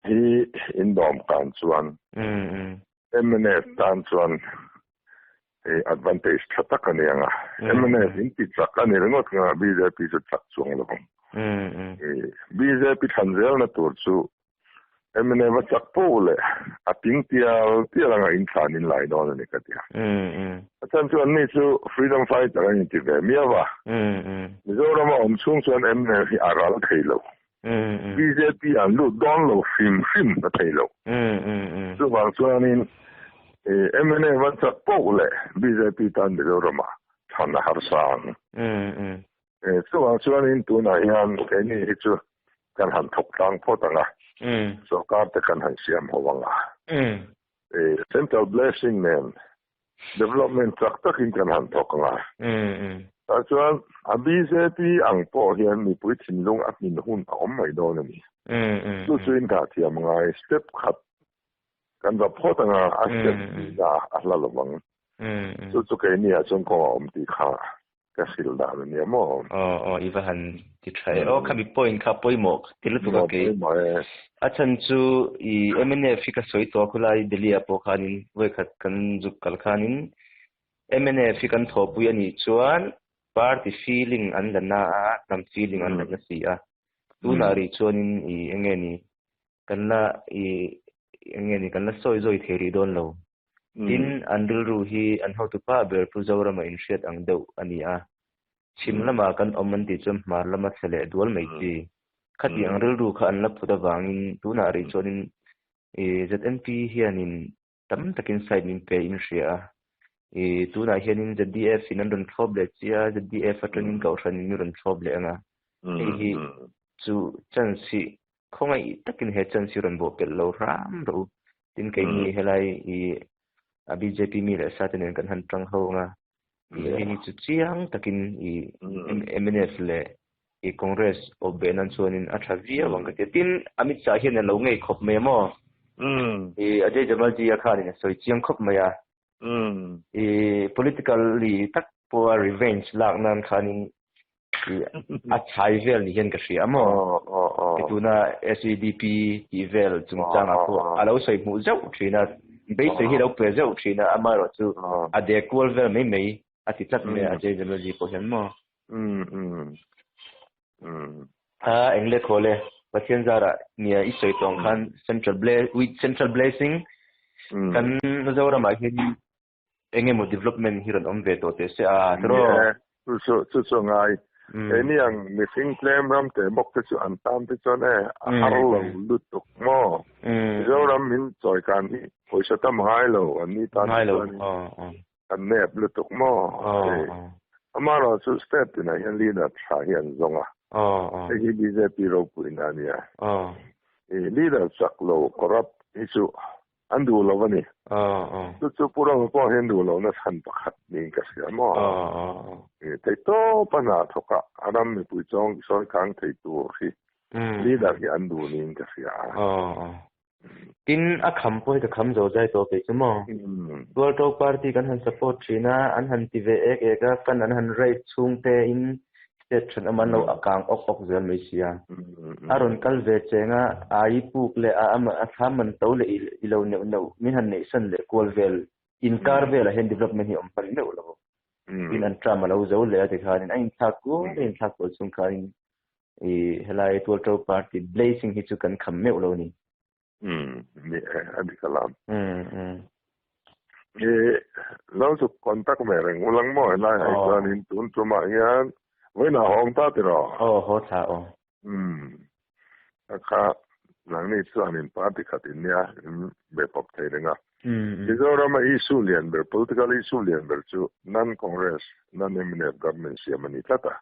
hi indom kan chuan MNF tan chuan advantage thatak ani anga MNF in ti chak ani rengot nga BJP chu chak chuang lo BJP thanzel na tur chu MNF chak po le ating tia nga in than in lai don ani ka tia chan chuan ni chu freedom fighter ani ti ve mia wa Mizoram om chung chuan MNF hi aral thailo BJP an lu don lo film na thailo chu wang chuan in MNF wan chak po le BJP tan Mizoram than na har sang chu wang chuan in tu na hian ke ni hi chu kan han thok tang pho tanga so kar te kan han siam howanga central blessing men development chak takin kan han thok nga chuan a BJP ang po hian mi pui thinlung a min hun a om mai don ani chu chuin ka thiam ngai step khat kan va phot anga a step da a la lawang chu ke ni a chung ko om ti kha ka sil da ni mo iwa han ti thai khabi point kha poimok til tu ka ke achan chu I MNF ka soi to khulai delia po khanin we khat kan juk kal khanin MNF kan thopu ani chuan party feeling an lana nam feeling an lana sia tu na ri chuanin engeni kanla soi zoi theri don lo tin andil ru hi an how to pa ber pu zawra ma in shet ang deuh ani a chimlama kan oman ti chum marlama sele dual mai ti khati angril ru kha an la phuda wangin tu na ri chuanin ZNP hianin tam takin side min pe in ria tu na hianin ZDF in an thop le chia ZDF atanin kausan ni ran thop le anga hi chu chansi khongai takin he chansi ran bo pel lo ram ro tin kai ni helai BJP mi le saten kan han tang ho nga ni chu chiang takin MNF le Congress of Benan chuanin athavia wanga tin amit cha hian lo ngei khop me mo ajay jamal ji akharin soi chiang khop maya politically tak po revenge lak nan khanin achai vel ni hian ka hria mo ituna SEDP vel chungchang ko alo soi mu zau thina be se hi lo pe zau thina amaro chu ade kol vel mai ati chat me ajay jamal ji po hian mo engle khole pathian zara nia isoi tong khan central blessing kan zawra ma hin engemo development hiran omve to te se tro chu ngai eni ang missing claim ram te bok te chu an tam te chon arlo lutuk mo zawra min choi kan hi poisa tam hai lo ani tan an ne lutuk mo amaro chu step na hian leader tha hian zonga hi BJP ro puinania leader saklo corrupt isu andu lo wani chu pura ko hendu lo na san pakhat ni ka sia mo te to pana thoka adam mi pui chong soi kang thei tu hi leader ki andu ni ka sia tin a kham poi ka kham zo jai to pe chumo dual to party kan han support thina an han ti ve ek kan an han right chung te in state aman lo akang ok zan mai sia aron kal ve chenga ai puk le ama athaman to le ilo ne no min han ne san le kol vel in kar vel hen development hi om pan ne lo in an trama lo zo le ate khanin ain thakku chung khain helai to party blazing hi chu kan kham me lo ni adikalam lo su contact me reng ulang mo la ai chuanin tun chuma yan na hong ta ti ro ho tha akha lang ni chuanin party khatin nia be pop thei renga Mizoram issue lian ber political issue lian ber chu non congress non MNF government siamani tata